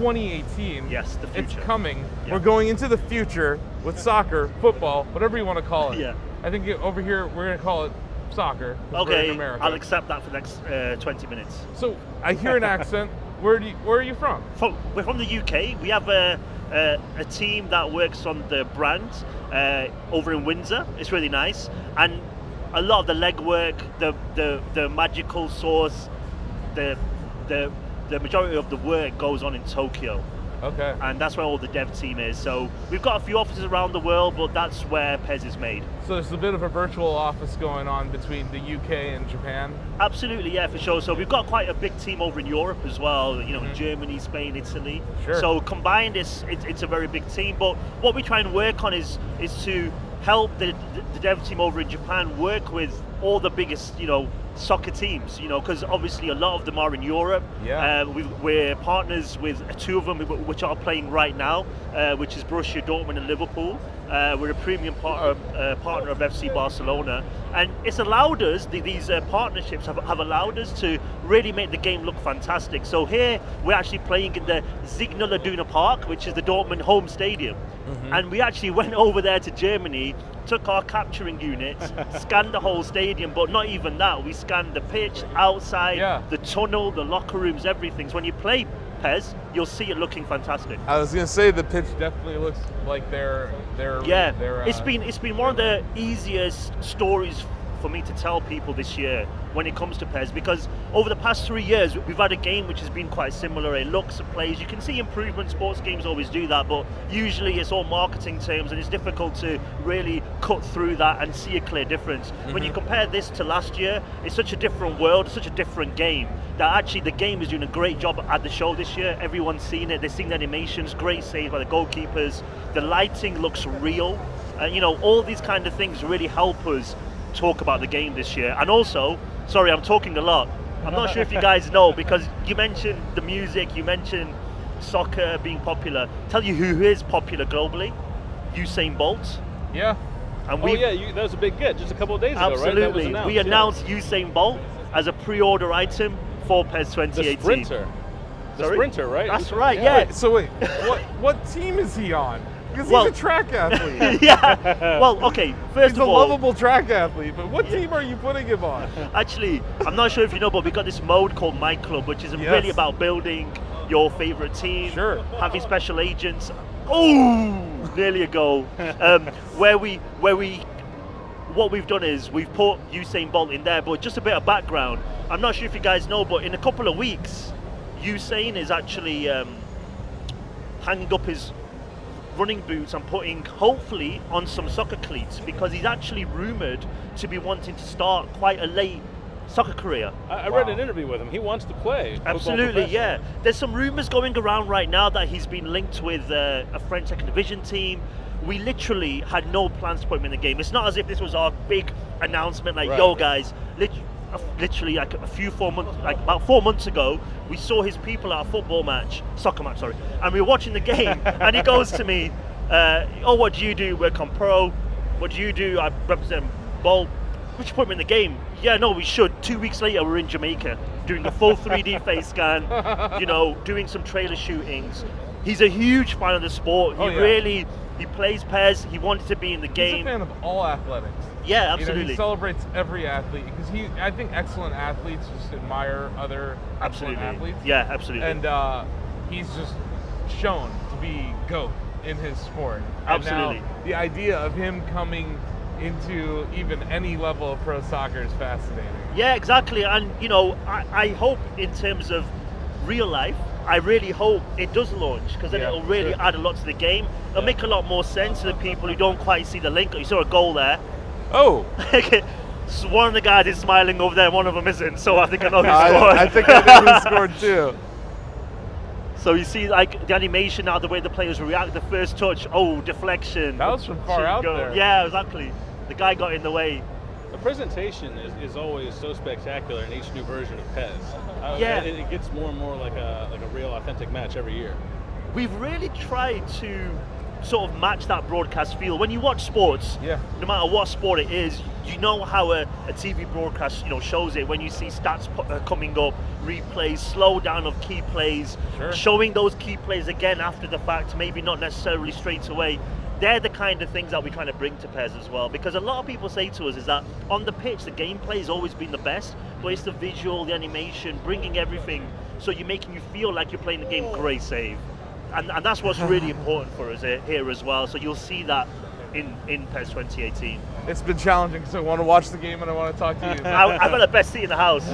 2018. Yes, the future. It's coming. Yeah. We're going into the future with soccer, football, whatever you want to call it. Yeah. I think over here we're going to call it soccer. 'Cause we're in Okay, America. I'll accept that for the next 20 minutes. So I hear an accent. Where are you from? We're from the UK. We have a team that works on the brand over in Windsor. It's really nice, and a lot of the legwork, the magical sauce, the majority of the work goes on in Tokyo. Okay. And that's where all the dev team is. So we've got a few offices around the world, but that's where PES is made. So there's a bit of a virtual office going on between the UK and Japan? Absolutely, yeah, for sure. So we've got quite a big team over in Europe as well, you know, Germany, Spain, Italy. Sure. So combined, it's a very big team. But what we try and work on is to help the dev team over in Japan work with all the biggest, you know, soccer teams, you know, because obviously a lot of them are in Europe. Yeah. We're partners with two of them which are playing right now, which is Borussia, Dortmund and Liverpool. We're a premium partner of FC Barcelona, and it's allowed us, these partnerships have allowed us to really make the game look fantastic. So here we're actually playing in the Signal Iduna Park, which is the Dortmund home stadium. And we actually went over there to Germany, took our capturing units, scanned the whole stadium, but not even that. We scanned the pitch, outside, the tunnel, the locker rooms, everything. So when you play PES, you'll see it looking fantastic. I was gonna say the pitch definitely looks like they're it's been one of the easiest stories for me to tell people this year when it comes to PES, because over the past 3 years we've had a game which has been quite similar. It looks and plays, you can see improvement, sports games always do that, but usually it's all marketing terms and it's difficult to really cut through that and see a clear difference. When you compare this to last year, it's such a different world, such a different game, that actually the game is doing a great job at the show this year. Everyone's seen it, they're seeing the animations, great saves by the goalkeepers, the lighting looks real, you know, all these kind of things really help us talk about the game this year. And also, sorry, I'm talking a lot. I'm not sure if you guys know, because you mentioned the music, you mentioned soccer being popular. Tell you who is popular globally? Usain Bolt. Yeah. And that was a big get just a couple of days ago, right? Absolutely. We announced Usain Bolt as a pre-order item for PES 2018. The sprinter. The sprinter, right? That's right, yeah. Wait, so wait, what team is he on? Because he's a track athlete. Yeah. Well, okay. First he's of all, a lovable track athlete, but what team are you putting him on? Actually, I'm not sure if you know, but we got this mode called My Club, which is really about building your favorite team, having special agents. Oh, nearly a goal. What we've done is we've put Usain Bolt in there, but just a bit of background. I'm not sure if you guys know, but in a couple of weeks, Usain is actually hanging up his running boots and putting, hopefully, on some soccer cleats, because he's actually rumoured to be wanting to start quite a late soccer career. I read an interview with him. He wants to play. Absolutely, yeah. There's some rumours going around right now that he's been linked with a French second division team. We literally had no plans to put him in the game. It's not as if this was our big announcement, like, yo guys, literally like about 4 months ago, we saw his people at a soccer match, and we were watching the game, and he goes to me, oh, what do you do? Work on pro. What do you do? I represent Bolt. We should put him in the game. Yeah, no, we should. 2 weeks later, we're in Jamaica doing a full 3D face scan, you know, doing some trailer shootings. He's a huge fan of the sport. He plays PES. He wanted to be in the game. He's a fan of all athletics. Yeah, absolutely. You know, he celebrates every athlete, because I think excellent athletes just admire other excellent athletes. Yeah, absolutely. And he's just shown to be GOAT in his sport. Absolutely. And now, the idea of him coming into even any level of pro soccer is fascinating. Yeah, exactly. And you know, I hope in terms of real life, I really hope it does launch, because then it'll really add a lot to the game. It'll make a lot more sense to the people who don't quite see the link. You saw a goal there. Oh. So one of the guys is smiling over there, and one of them isn't. So I think I know who scored. I think I know who scored too. So you see, like, the animation now, the way the players react, the first touch, deflection. That was from far out there. Yeah, exactly. The guy got in the way. The presentation is always so spectacular in each new version of PES. It gets more and more like a real authentic match every year. We've really tried to sort of match that broadcast feel. When you watch sports, no matter what sport it is, you know how a TV broadcast, shows it when you see stats coming up, replays, slowdown of key plays, showing those key plays again after the fact, maybe not necessarily straight away. They're the kind of things that we kind of bring to PES as well, because a lot of people say to us is that on the pitch, the gameplay has always been the best, but it's the visual, the animation, bringing everything, so you're making you feel like you're playing the game. Great save. And that's what's really important for us here as well, so you'll see that in PES 2018. It's been challenging because I want to watch the game and I want to talk to you. I've got the best seat in the house.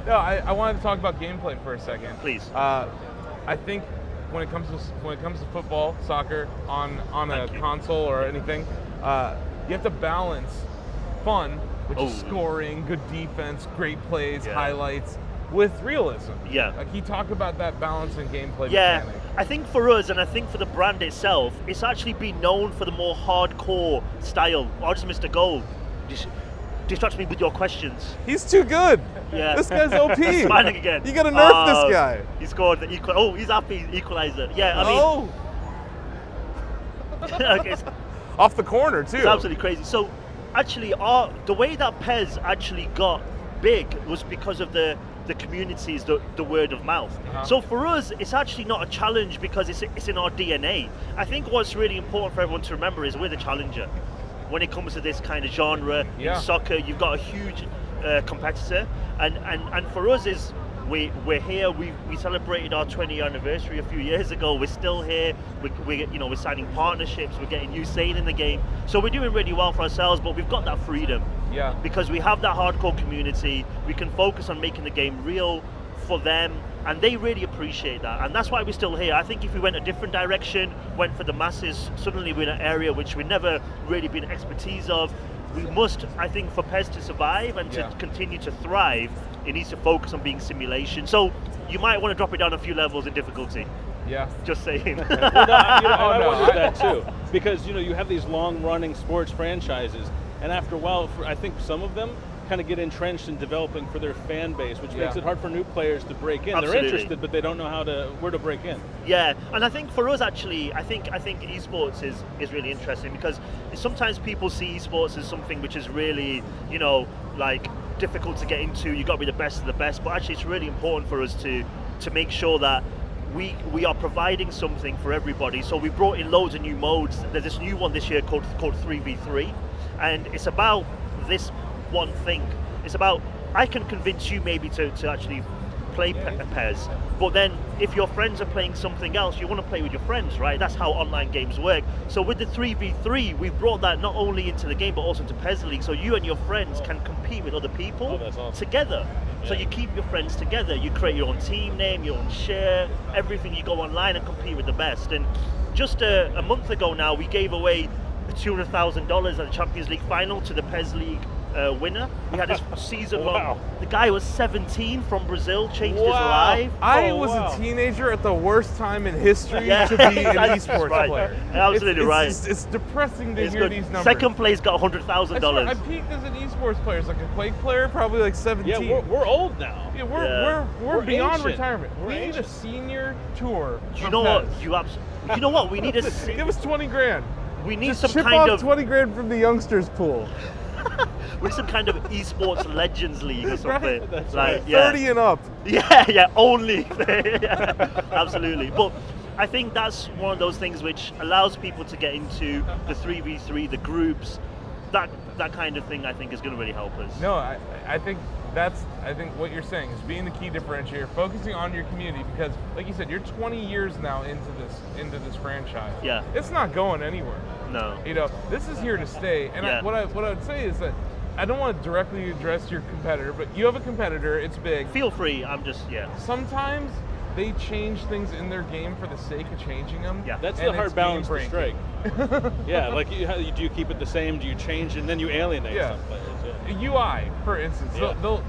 No, I wanted to talk about gameplay for a second. Please. I think when it comes to football, soccer, on a console or anything, you have to balance fun, which is scoring, good defense, great plays, highlights, with realism. Like, he talked about that balance in gameplay mechanic. I think for us, and I think for the brand itself, it's actually been known for the more hardcore style. I just missed a goal. Distract me with your questions. He's too good. Yeah. This guy's OP. He's smiling again. You gotta nerf this guy. He scored the equal. Oh, he's happy. Equalizer. Yeah, I mean. Okay. Off the corner too. It's absolutely crazy. So, actually, the way that PES actually got big was because of the communities, the word of mouth. So for us, it's actually not a challenge because it's in our DNA. I think what's really important for everyone to remember is we're the challenger. When it comes to this kind of genre, in soccer, you've got a huge competitor, and for us is we're here. We celebrated our 20th anniversary a few years ago. We're still here. We're signing partnerships. We're getting new saying in the game. So we're doing really well for ourselves. But we've got that freedom. Because we have that hardcore community. We can focus on making the game real for them, and they really appreciate that. And that's why we're still here. I think if we went a different direction, went for the masses, suddenly we're in an area which we've never really been expertise of. We must, I think, for PES to survive and to continue to thrive, it needs to focus on being simulation. So you might want to drop it down a few levels in difficulty. Just saying. I wondered that too, because you have these long-running sports franchises, and after a while, I think some of them kind of get entrenched in developing for their fan base, which makes it hard for new players to break in. Absolutely. They're interested, but they don't know where to break in. Yeah, and I think for us actually, I think esports is really interesting, because sometimes people see esports as something which is really, like difficult to get into. You've got to be the best of the best, but actually it's really important for us to make sure that we are providing something for everybody. So we brought in loads of new modes. There's this new one this year called 3v3, and it's about this one thing. It's about, I can convince you maybe to actually play PES, but then if your friends are playing something else, you want to play with your friends, right? That's how online games work. So with the 3v3, we've brought that not only into the game but also into PES League, so you and your friends can compete with other people together. So you keep your friends together, you create your own team name, your own share, everything. You go online and compete with the best. And just a month ago now, we gave away $200,000 at the Champions League final to the PES League winner. We had this season long. The guy was 17 from Brazil, changed his life. I was a teenager at the worst time in history to be an esports player. Absolutely right. It's depressing to hear these numbers. Second place got $100,000. I peaked as an esports player, like a Quake player, probably like 17. Yeah, we're old now. Yeah, we're beyond ancient. retirement. We need a senior tour. You know what? You know what? We need a. Give us 20 grand. We need Just some chip kind off of 20 grand from the youngsters pool. with some kind of esports legends league or something. Right? That's like, right. 30 and up. Yeah, only. Absolutely. But I think that's one of those things which allows people to get into the 3v3, the groups, that kind of thing. I think is going to really help us. No, I think what you're saying is being the key differentiator, focusing on your community, because like you said, you're 20 years now into this franchise. Yeah. It's not going anywhere. No. This is here to stay. And what I would say is that I don't want to directly address your competitor, but you have a competitor, it's big. Feel free, Sometimes they change things in their game for the sake of changing them. Yeah. That's the hard balance to strike. Yeah, like do you keep it the same? Do you change and then you alienate some players? UI, for instance,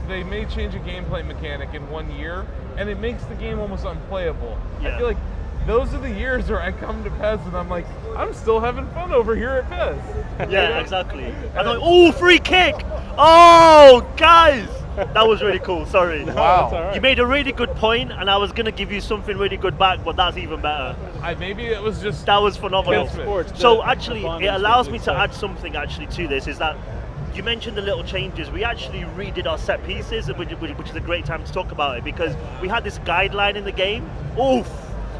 they may change a gameplay mechanic in 1 year, and it makes the game almost unplayable. I feel like those are the years where I come to PES and I'm like, I'm still having fun over here at PES. Yeah, exactly. I'm like, oh, free kick! Oh, guys! That was really cool. Sorry. Wow. That's all right. You made a really good point, and I was gonna give you something really good back, but that's even better. Maybe it was just That was phenomenal. Kids sports, So the actually, bonding it allows things me we to said. add something actually to this. Is that you mentioned the little changes. We actually redid our set pieces, which is a great time to talk about it because we had this guideline in the game. Oof.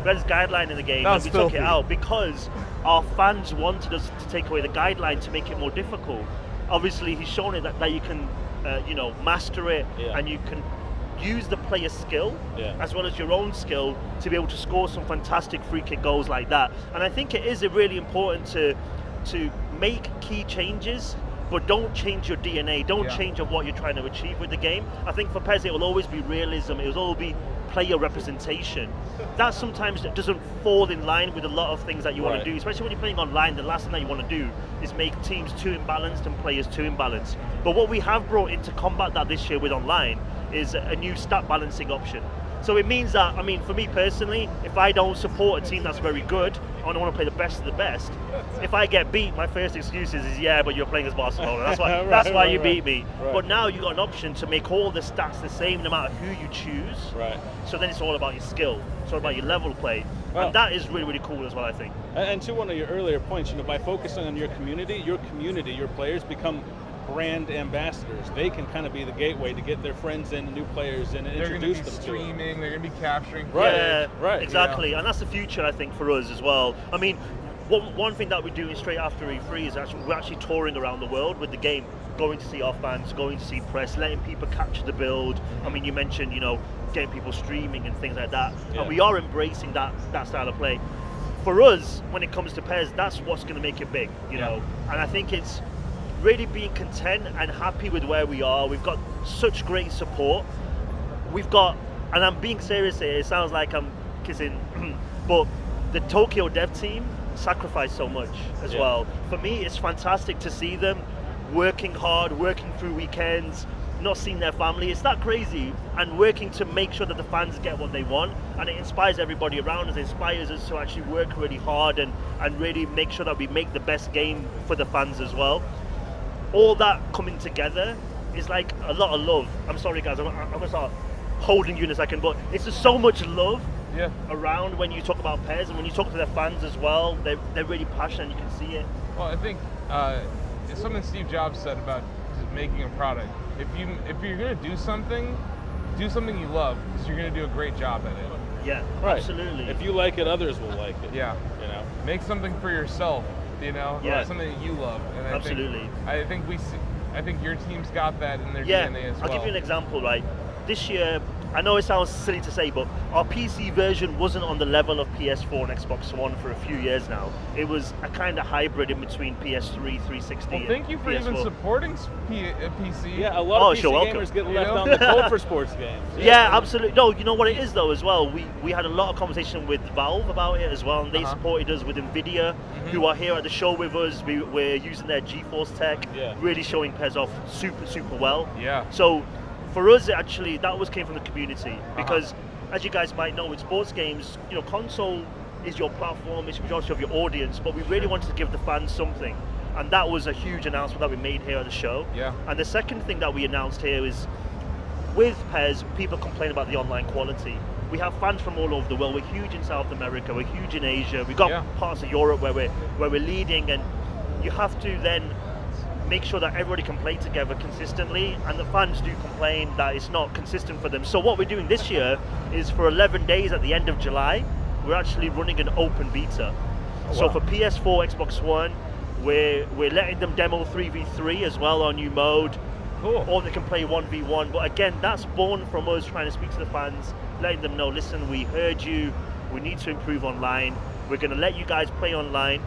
We had this guideline in the game, That and was we took filthy. it out because our fans wanted us to take away the guideline to make it more difficult. Obviously, he's shown it that you can, master it, Yeah. and you can use the player's skill Yeah. as well as your own skill to be able to score some fantastic free kick goals like that. And I think it is really important to make key changes, but don't change your DNA. Don't Yeah. change of what you're trying to achieve with the game. I think for PES it will always be realism. It will always be player representation. That sometimes doesn't fall in line with a lot of things that you want Right. to do, especially when you're playing online. The last thing that you want to do is make teams too imbalanced and players too imbalanced. But what we have brought in to combat that this year with online is a new stat balancing option. So it means that, I mean, for me personally, if I don't support a team that's very good, I want to play the best of the best. If I get beat, my first excuse is yeah, but you're playing as Barcelona. That's why. Right, that's why right, you right. beat me. Right. But now you got an option to make all the stats the same, no matter who you choose. Right. So then it's all about your skill. It's all about your level play, Well- and that is really, really cool as well. I think. And to one of your earlier points, by focusing on your community, your players become brand ambassadors. They can kind of be the gateway to get their friends in, new players in, and they're going to introduce be them to it. streaming. They're going to be capturing. Right, Yeah, right, exactly, and that's the future, I think, for us as well. I mean, one thing that we're doing straight after E3 is we're actually touring around the world with the game, going to see our fans, going to see press, letting people capture the build. I mean, you mentioned, getting people streaming and things like that, Yeah. and we are embracing that style of play. For us, when it comes to PES, that's what's going to make it big, you Yeah. know. And I think it's really being content and happy with where we are. We've got such great support. We've got, and I'm being serious here, it sounds like I'm kissing, but the Tokyo dev team sacrificed so much as Yeah. well. For me, it's fantastic to see them working hard, working through weekends, not seeing their family. It's that crazy, and working to make sure that the fans get what they want, and it inspires everybody around us. It inspires us to actually work really hard and really make sure that we make the best game for the fans as well. All that coming together is like a lot of love. I'm sorry guys, I'm gonna start holding you in a second, but it's just so much love Yeah. around when you talk about PES, and when you talk to their fans as well, they're really passionate, you can see it. Well, I think it's something Steve Jobs said about just making a product. If you're gonna do something you love, because you're gonna do a great job at it. Yeah, Right. absolutely. If you like it, others will like it. Yeah. Make something for yourself, Yeah. or something that you love. And Absolutely. I think your team's got that in their Yeah, DNA as well. I'll give you an example, right? This year, I know it sounds silly to say, but our PC version wasn't on the level of PS4 and Xbox One for a few years now. It was a kind of hybrid in between PS3, 360, Well, thank you for and even PS4. supporting PC. Yeah, a lot Oh, of PC sure, welcome. gamers get You left know? on the cold for sports games. Yeah, absolutely. No, you know what it is though as well. We had a lot of conversation with Valve about it as well, and they Uh-huh. supported us with Nvidia, who are here at the show with us. We're using their GeForce tech, Yeah. really showing PES off super well. Yeah. So for us, actually, that came from the community because, as you guys might know, with sports games, console is your platform, it's the majority of your audience, but we really wanted to give the fans something, and that was a huge announcement that we made here at the show. Yeah. And the second thing that we announced here is, with PES, people complain about the online quality. We have fans from all over the world. We're huge in South America. We're huge in Asia. We've got Yeah. parts of Europe where we're leading, and you have to then make sure that everybody can play together consistently, and the fans do complain that it's not consistent for them. So what we're doing this year is, for 11 days at the end of July, we're actually running an open beta. So wow. for PS4, Xbox One, we're letting them demo 3v3 as well, our new mode. Cool. Or they can play 1v1. But again, that's born from us trying to speak to the fans, letting them know, listen, we heard you, we need to improve online. We're going to let you guys play online.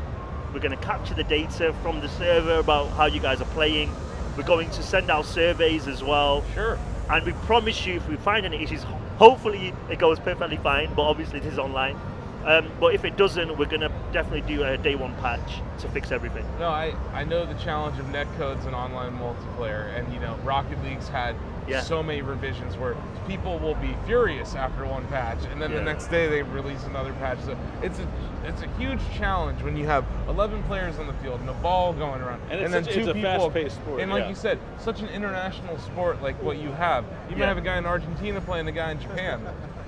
We're going to capture the data from the server about how you guys are playing. We're going to send out surveys as well. Sure. And we promise you, if we find any issues, hopefully it goes perfectly fine, but obviously it is online. But if it doesn't, we're going to definitely do a day one patch to fix everything. No, I know the challenge of netcodes and online multiplayer, and Rocket League's had so many revisions where people will be furious after one patch, and then the next day they release another patch. So it's a huge challenge when you have 11 players on the field and a ball going around, and then it's two a people. fast-paced sport, and like you said, such an international sport like what you have. You might have a guy in Argentina playing a guy in Japan.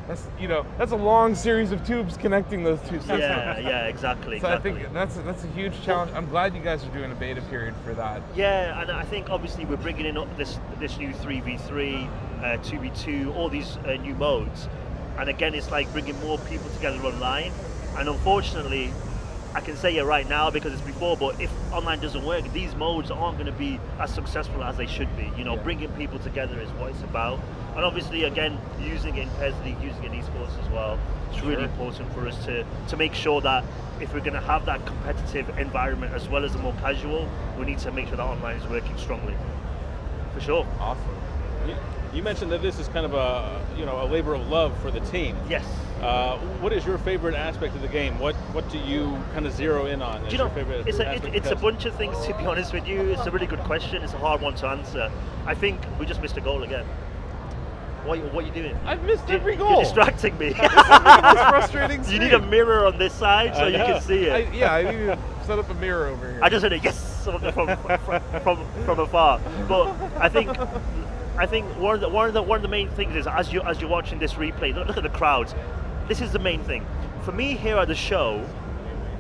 That's a long series of tubes connecting those two systems. Yeah, exactly. So I think that's a huge challenge. I'm glad you guys are doing a beta period for that. Yeah, and I think obviously we're bringing in this new 3v3, 2v2, all these new modes. And again, it's like bringing more people together online. And unfortunately, I can say it right now because it's before, but if online doesn't work, these modes aren't going to be as successful as they should be. Bringing people together is what it's about. And obviously, again, using it in PES League, using it in esports as well, it's really important for us to make sure that if we're going to have that competitive environment as well as the more casual, we need to make sure that online is working strongly. For sure. Awesome. You mentioned that this is kind of a labor of love for the team. Yes. What is your favorite aspect of the game? What do you kind of zero in on? Do you know, it's a bunch of things, to be honest with you. It's a really good question. It's a hard one to answer. I think we just missed a goal again. What are you doing? I've missed every goal. You're distracting me. It's frustrating. You need a mirror on this side so you can see it. I need to set up a mirror over here. I just heard a yes from afar. But I think one of the main things is as you're watching this replay, look at the crowds. This is the main thing. For me here at the show,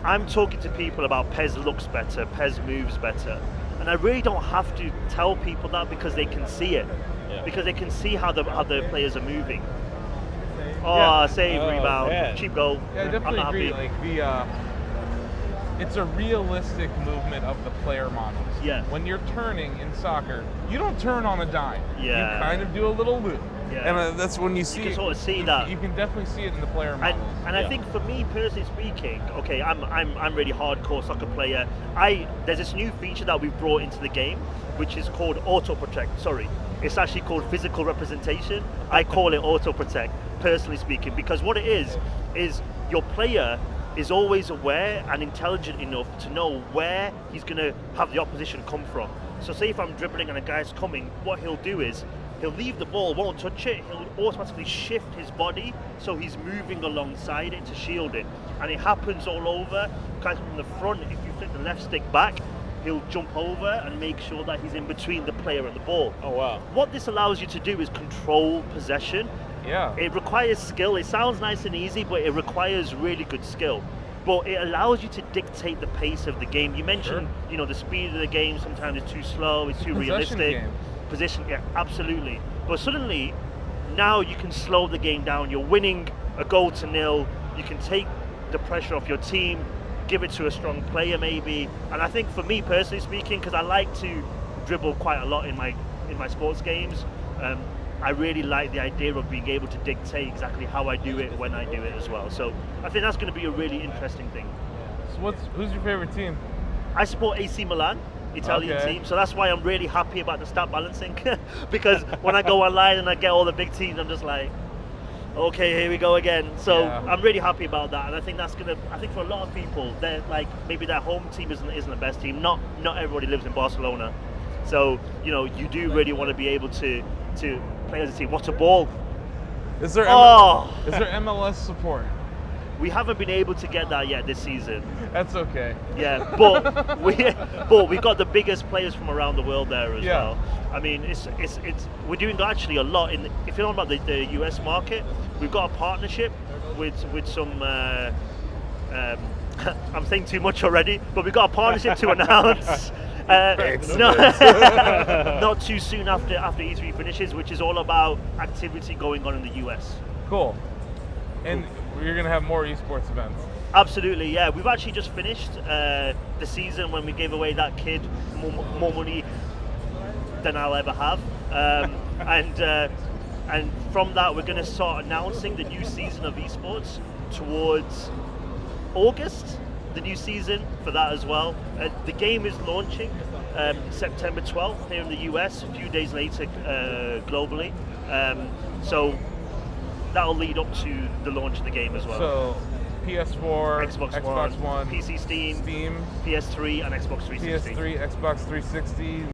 I'm talking to people about PES looks better, PES moves better. And I really don't have to tell people that because they can see it. Because they can see how the players are moving. Save, rebound, cheap goal. Yeah, I definitely agree. Like it's a realistic movement of the player models. Yeah. When you're turning in soccer, you don't turn on a dime. Yeah. You kind of do a little loop. Yeah. And that's when you see. You can sort of see that. You can definitely see it in the player models. And I think for me personally speaking, okay, I'm really hardcore soccer player. There's this new feature that we've brought into the game, which is called auto protect. Sorry. It's actually called physical representation. I call it auto protect, personally speaking, because what it is your player is always aware and intelligent enough to know where he's going to have the opposition come from. So say if I'm dribbling and a guy's coming, what he'll do is he'll leave the ball, won't touch it, he'll automatically shift his body so he's moving alongside it to shield it. And it happens all over. Guys from the front, if you flick the left stick back, he'll jump over and make sure that he's in between the player and the ball. Oh, wow. What this allows you to do is control possession. Yeah. It requires skill. It sounds nice and easy, but it requires really good skill. But it allows you to dictate the pace of the game. You mentioned, the speed of the game. Sometimes it's too slow, it's too realistic. Game. Possession, yeah, absolutely. But suddenly, now you can slow the game down. You're winning a 0-0. You can take the pressure off your team, give it to a strong player maybe. And I think for me personally speaking, because I like to dribble quite a lot in my sports games, I really like the idea of being able to dictate exactly how I do it when I do it as well. So I think that's going to be a really interesting thing. So who's your favorite team? I support AC Milan, Italian team, so that's why I'm really happy about the stat balancing because when I go online and I get all the big teams, I'm just like, okay, here we go again. So I'm really happy about that, and I think I think for a lot of people, they're like, maybe their home team isn't the best team. Not everybody lives in Barcelona, so you do really want to be able to play as a team. What a ball! Is there MLS support? We haven't been able to get that yet this season. That's okay. Yeah, but we've got the biggest players from around the world there as well. I mean, it's we're doing actually a lot in. If you're talking about the US market, we've got a partnership with some. I'm saying too much already, but we've got a partnership to announce. Not too soon after E3 finishes, which is all about activity going on in the US. Cool. And you're going to have more esports events. Absolutely, yeah. We've actually just finished the season when we gave away that kid more money than I'll ever have. And from that, we're going to start announcing the new season of esports towards August. The new season for that as well. The game is launching September 12th here in the US, a few days later globally. So that'll lead up to the launch of the game as well. So PS4, Xbox One, PC, Steam, PS3, and Xbox 360. PS3, Xbox 360.